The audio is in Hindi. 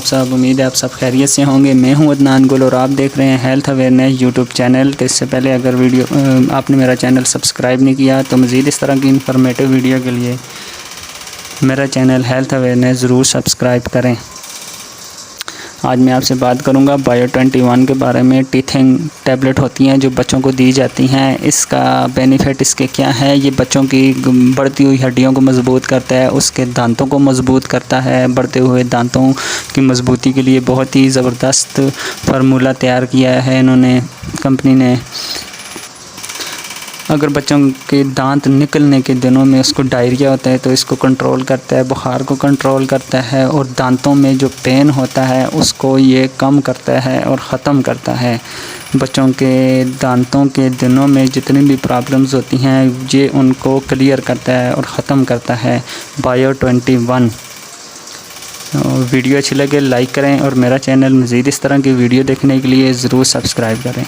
आप सब? उम्मीद है आप सब खैरियत से होंगे। मैं हूं अदनान गुल और आप देख रहे हैं हेल्थ अवेयरनेस यूट्यूब चैनल। तो इससे पहले अगर आपने मेरा चैनल सब्सक्राइब नहीं किया तो मज़ीद इस तरह की इंफॉर्मेटिव वीडियो के लिए मेरा चैनल हेल्थ अवेयरनेस ज़रूर सब्सक्राइब करें। आज मैं आपसे बात करूंगा बायो 21 के बारे में। टीथिंग टैबलेट होती हैं जो बच्चों को दी जाती हैं। इसका बेनिफिट इसके क्या है? ये बच्चों की बढ़ती हुई हड्डियों को मजबूत करता है, उसके दांतों को मजबूत करता है। बढ़ते हुए दांतों की मजबूती के लिए बहुत ही ज़बरदस्त फार्मूला तैयार किया है इन्होंने, कंपनी ने। अगर बच्चों के दांत निकलने के दिनों में उसको डायरिया होता है तो इसको कंट्रोल करता है, बुखार को कंट्रोल करता है और दांतों में जो पेन होता है उसको ये कम करता है और ख़त्म करता है। बच्चों के दांतों के दिनों में जितनी भी प्रॉब्लम्स होती हैं ये उनको क्लियर करता है और ख़त्म करता है बायो 21। वीडियो अच्छी लगे लाइक करें और मेरा चैनल मज़ीद इस तरह की वीडियो देखने के लिए ज़रूर सब्सक्राइब करें।